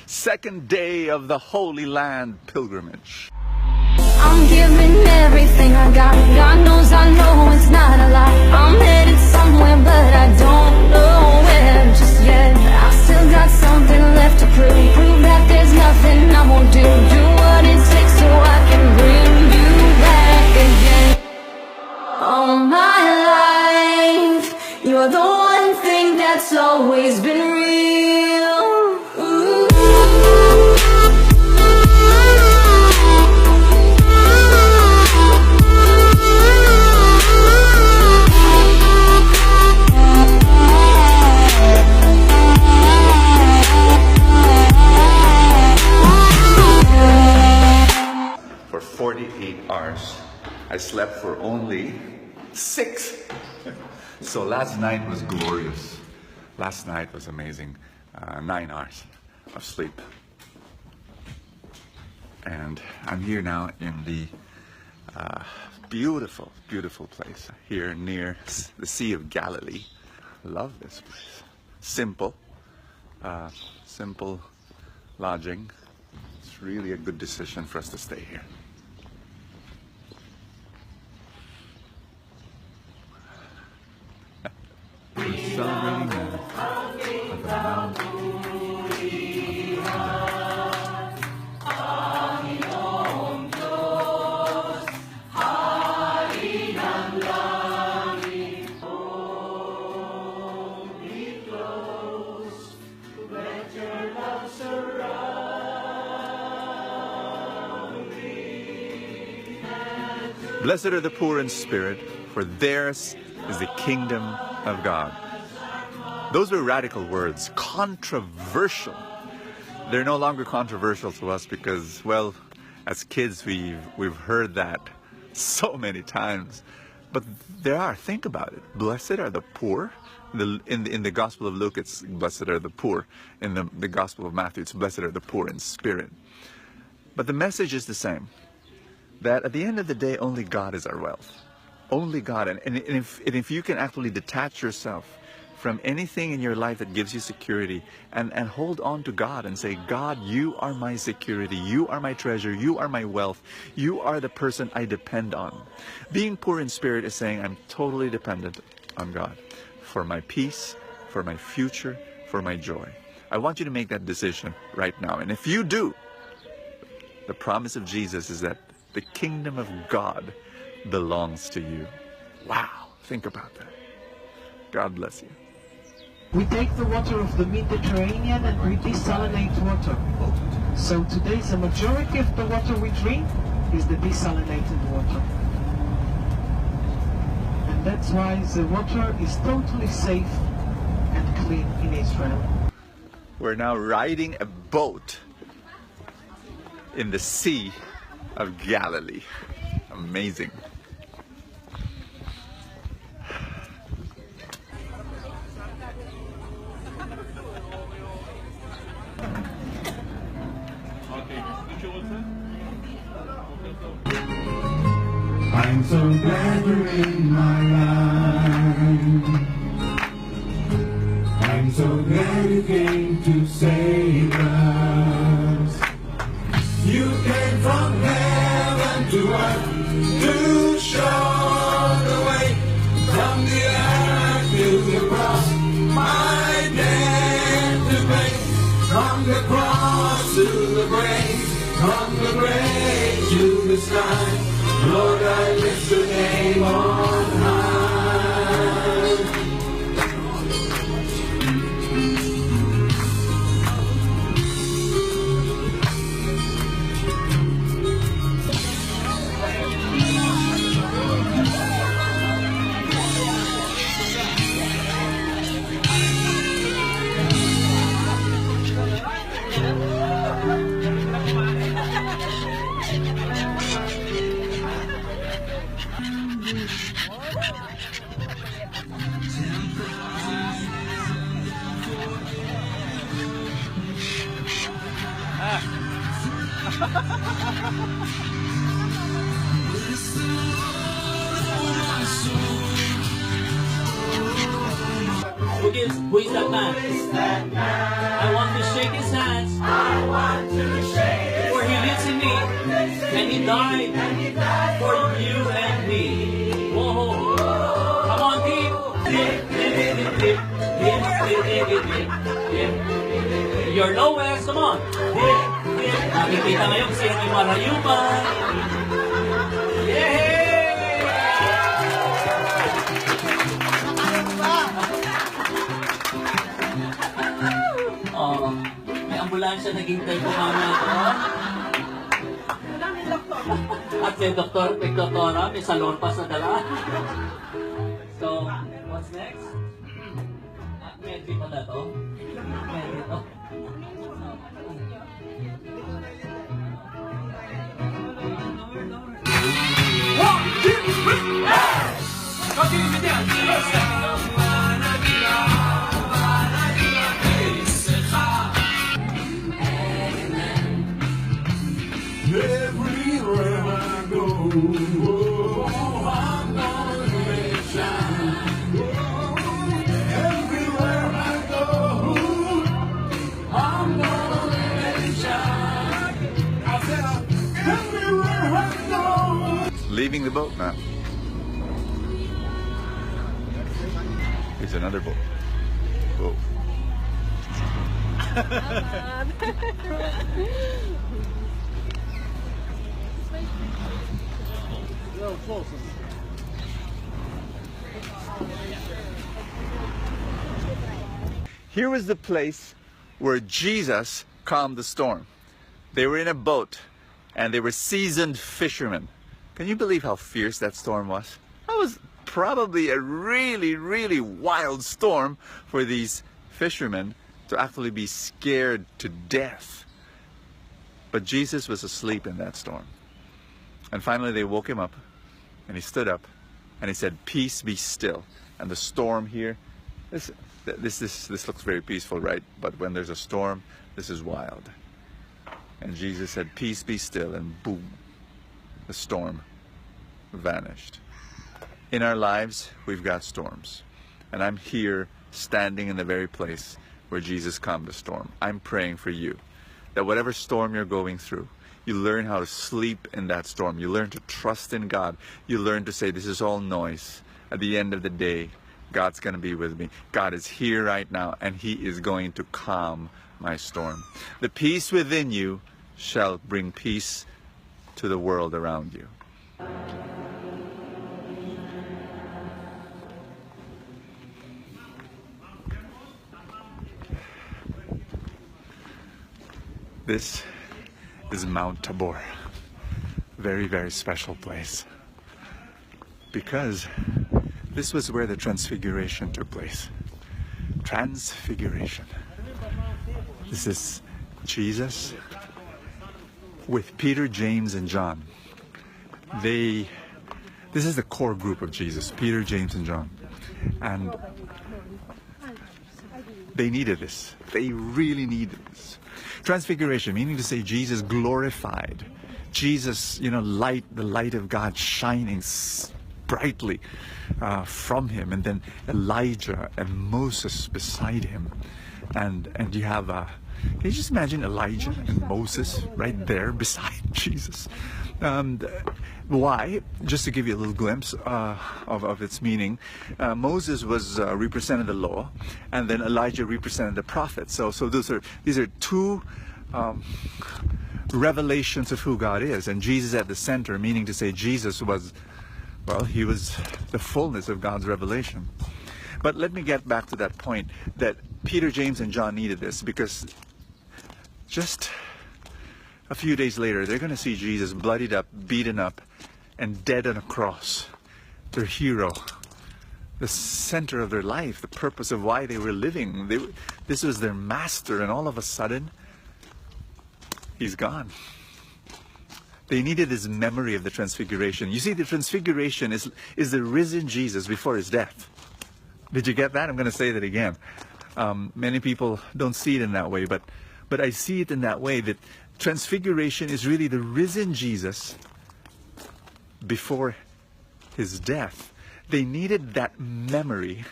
Second day of the Holy Land pilgrimage. I'm giving everything I got. God knows I know it's not a lie. I'm headed somewhere, but I don't know where just yet. I've still got something left to prove. Prove that there's nothing I won't do. Do what it takes so I can bring you back again. All my life, you're the one thing that's always been real. Ooh. For 48 hours, I slept for only 6. So last night was glorious. Last night was amazing. 9 hours of sleep. And I'm here now in the beautiful, beautiful place here near the Sea of Galilee. Love this place. Simple. Simple lodging. It's really a good decision for us to stay here. We're celebrating at the Mount Blessed are the poor in spirit, for theirs is the kingdom of God. Those were radical words, controversial. They're no longer controversial to us because, well, as kids we've heard that so many times. But there are, think about it. Blessed are the poor. In the Gospel of Luke, it's blessed are the poor. In the Gospel of Matthew, it's blessed are the poor in spirit. But the message is the same. That at the end of the day, only God is our wealth. Only God. And if you can actually detach yourself from anything in your life that gives you security and hold on to God and say, God, you are my security. You are my treasure. You are my wealth. You are the person I depend on. Being poor in spirit is saying I'm totally dependent on God for my peace, for my future, for my joy. I want you to make that decision right now. And if you do, the promise of Jesus is that the kingdom of God belongs to you. Wow, think about that. God bless you. We take the water of the Mediterranean and we desalinate water. So today the majority of the water we drink is the desalinated water. And that's why the water is totally safe and clean in Israel. We're now riding a boat in the Sea of Galilee. Amazing. I'm so glad you're in my life. I'm so glad you came to save us. You came from heaven to earth to show the way. From the earth to the cross, my debt to pay. From the cross to the grave, from the grave to the sky. Lord, I lift your name on high. Okay, Who is that man? I want to shake his hands. For he lives in me. And he died for you and me. Whoa. Come on, team. Your lowest. Come on. Nakikita ngayon siya may marayuman. Yay! Oh, may ambulansya naghintay po kami ito. At may doktor, may doktora, may salon pa sa dala. So, what's next? Medyo pa na to. Medyo to. One, two, three, continue to dance. Everywhere I go, I'm gonna let it shine. Everywhere I go, I'm gonna let it shine. I said, everywhere I go. Leaving the boat now. Here's another boat. Whoa. Here was the place where Jesus calmed the storm. They were in a boat and they were seasoned fishermen. Can you believe how fierce that storm was? That was probably a really, really wild storm for these fishermen to actually be scared to death. But Jesus was asleep in that storm. And finally they woke him up and he stood up and he said, "Peace, be still." And the storm here, this looks very peaceful, right? But when there's a storm, this is wild. And Jesus said, "Peace, be still," and boom, the storm vanished. In our lives, we've got storms. And I'm here standing in the very place where Jesus calmed the storm. I'm praying for you that whatever storm you're going through, you learn how to sleep in that storm. You learn to trust in God. You learn to say, this is all noise. At the end of the day, God's going to be with me. God is here right now, and He is going to calm my storm. The peace within you shall bring peace to the world around you. This is Mount Tabor. Very, very special place. Because this was where the Transfiguration took place. Transfiguration. This is Jesus with Peter, James, and John. This is the core group of Jesus, Peter, James, and John. And they needed this. They really needed this. Transfiguration, meaning to say Jesus glorified. Jesus, the light of God shining brightly from him. And then Elijah and Moses beside him. And you have, can you just imagine Elijah and Moses right there beside Jesus? Why? Just to give you a little glimpse of its meaning, Moses was represented the law, and then Elijah represented the prophets. So these are two revelations of who God is, and Jesus at the center, meaning to say Jesus was, he was the fullness of God's revelation. But let me get back to that point that Peter, James, and John needed this, because just a few days later, they're going to see Jesus bloodied up, beaten up, and dead on a cross. Their hero, the center of their life, the purpose of why they were living. This was their master, and all of a sudden, he's gone. They needed this memory of the Transfiguration. You see, the Transfiguration is the risen Jesus before his death. Did you get that? I'm going to say that again. Many people don't see it in that way, but I see it in that way, that Transfiguration is really the risen Jesus before his death. They needed that memory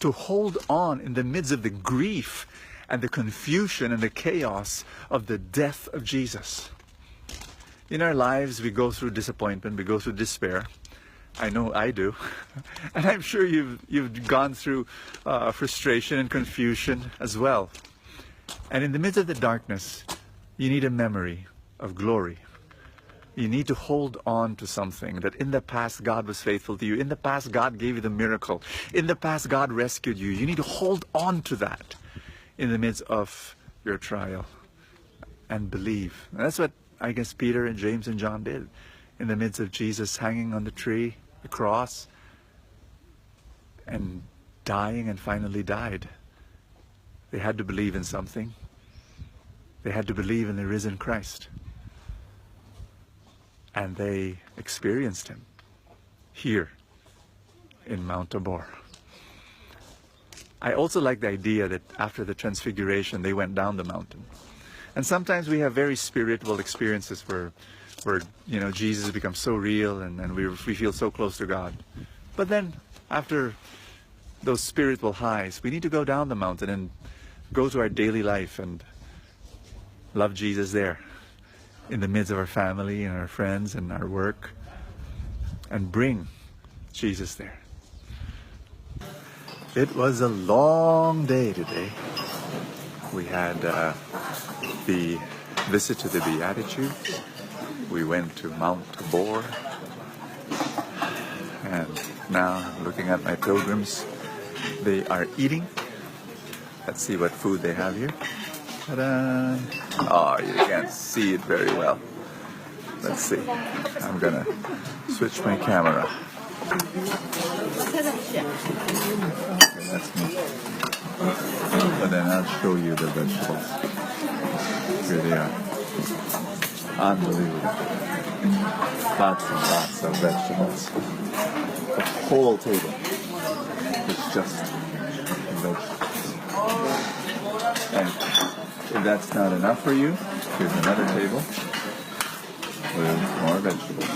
to hold on in the midst of the grief and the confusion and the chaos of the death of Jesus. In our lives, we go through disappointment, we go through despair. I know I do. And I'm sure you've gone through frustration and confusion as well. And in the midst of the darkness, you need a memory of glory. You need to hold on to something that in the past God was faithful to you. In the past God gave you the miracle. In the past God rescued you. You need to hold on to that in the midst of your trial and believe. And that's what I guess Peter and James and John did. In the midst of Jesus hanging on the tree, the cross, and dying and finally died. They had to believe in something. They had to believe in the risen Christ. And they experienced him here in Mount Tabor. I also like the idea that after the Transfiguration, they went down the mountain. And sometimes we have very spiritual experiences where Jesus becomes so real and we feel so close to God. But then after those spiritual highs, we need to go down the mountain and go to our daily life and love Jesus there in the midst of our family and our friends and our work, and bring Jesus there. It was a long day today. We had the visit to the Beatitudes. We went to Mount Tabor. And now looking at my pilgrims, they are eating. Let's see what food they have here. Ta-da! Oh, you can't see it very well. Let's see. I'm gonna switch my camera. Okay, that's me. But then I'll show you the vegetables. Here they are. Unbelievable. Lots and lots of vegetables. The whole table is just vegetables. And if that's not enough for you, here's another table with more vegetables.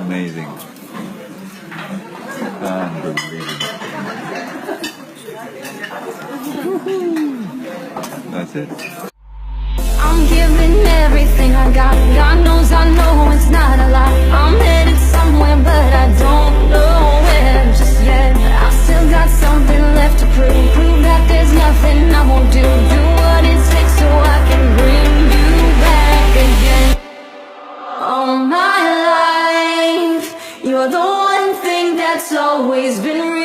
Amazing. Unbelievable. That's it. I'm giving everything I got. God knows I know it's not a lie. I'm headed somewhere, but I don't know where just yet. I've still got something left to prove. Prove that there's nothing I won't do. Do what it takes so I can bring you back again. All my life, you're the one thing that's always been real.